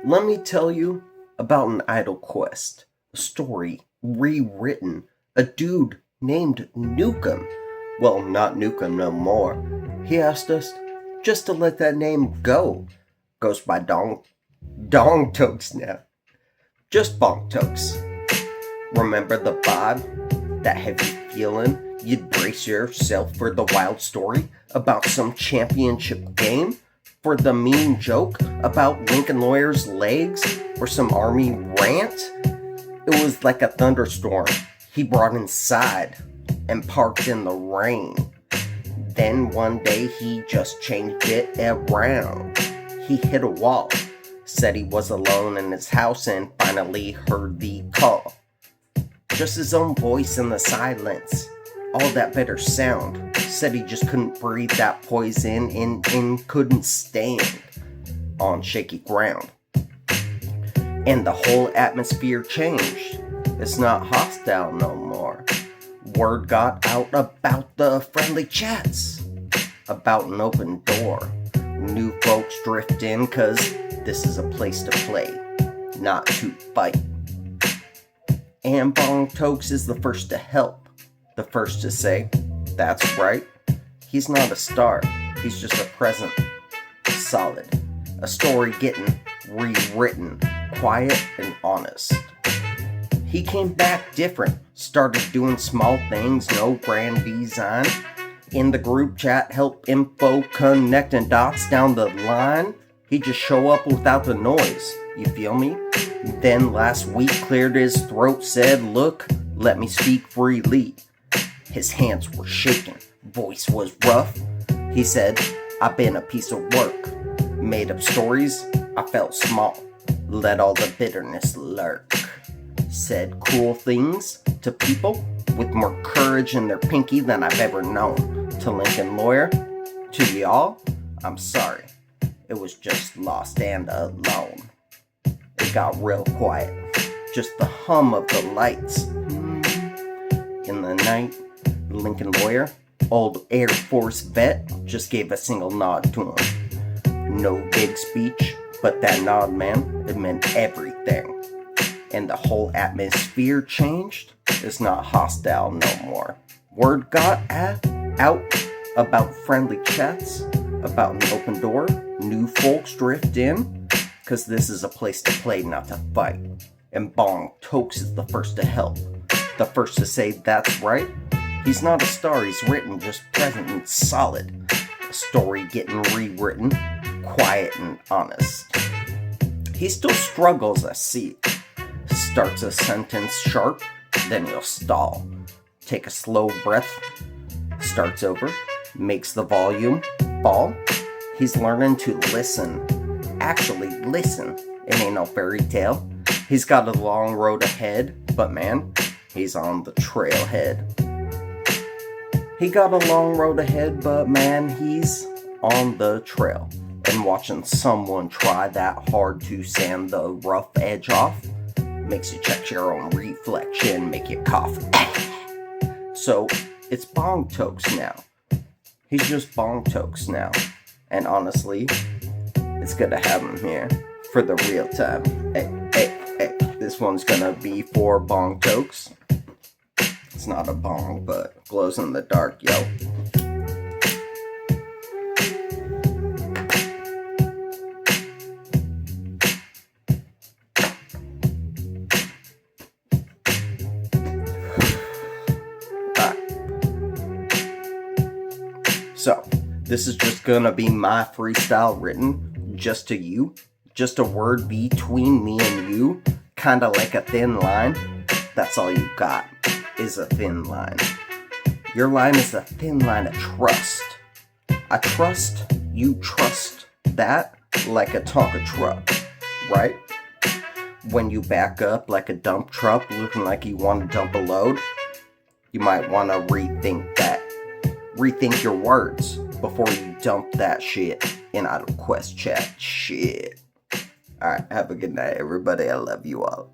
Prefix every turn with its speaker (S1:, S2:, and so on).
S1: Let me tell you about an idle quest, a story rewritten, a dude named Nukem. Well, not Nukem no more. He asked us just to let that name go. Goes by Dong Tokes now. Just Bonk Tokes. Remember the vibe? That heavy feeling? You'd brace yourself for the wild story about some championship game? For the mean joke about Lincoln Lawyer's legs? Or some army rant? It was like a thunderstorm he brought inside and parked in the rain. Then one day he just changed it around. He hit a wall, said he was alone in his house, and finally heard the call. Just his own voice in the silence, all that better sound. Said he just couldn't breathe that poison and couldn't stand on shaky ground. And the whole atmosphere changed. It's not hostile no more. Word got out about the friendly chats, about an open door. New folks drift in 'cause this is a place to play, not to fight. And Bong Tokes is the first to help, the first to say, that's right, he's not a star, he's just a present, solid, a story getting rewritten, quiet and honest. He came back different, started doing small things, no grand design. In the group chat, help info connecting dots down the line. He'd just show up without the noise, you feel me? Then last week cleared his throat, said, look, let me speak freely. His hands were shaking, voice was rough. He said, I've been a piece of work. Made up stories, I felt small. Let all the bitterness lurk. Said cruel things to people with more courage in their pinky than I've ever known. To Lincoln Lawyer, to y'all, I'm sorry. It was just lost and alone. It got real quiet, just the hum of the lights. In the night, Lincoln Lawyer, old Air Force vet, just gave a single nod to him. No big speech, but that nod, man, it meant everything. And the whole atmosphere changed. It's not hostile no more. Word got out about friendly chats, about an open door. New folks drift in, 'cause this is a place to play, not to fight. And Bong Tokes is the first to help, the first to say that's right. He's not a star, he's written, just present and solid. A story getting rewritten, quiet and honest. He still struggles, I see. Starts a sentence sharp, then he'll stall. Take a slow breath, starts over, makes the volume fall. He's learning to listen, actually listen. It ain't no fairy tale. He's got a long road ahead, but man, he's on the trailhead. He got a long road ahead, but man, he's on the trail. And watching someone try that hard to sand the rough edge off makes you check your own reflection, make you cough. So, it's Bong Tokes now. He's just Bong Tokes now. And honestly, it's good to have him here for the real time. Hey, this one's gonna be for Bong Tokes. It's not a bong, but glows in the dark, yo. So, this is just gonna be my freestyle written just to you. Just a word between me and you. Kinda like a thin line. That's all you got, is a thin line. Your line is a thin line of trust. I trust you trust that like a Tonka truck, right? When you back up like a dump truck looking like you want to dump a load, you might want to rethink that. Rethink your words before you dump that shit in Idle Quest chat. Shit. Alright, have a good night, everybody. I love you all.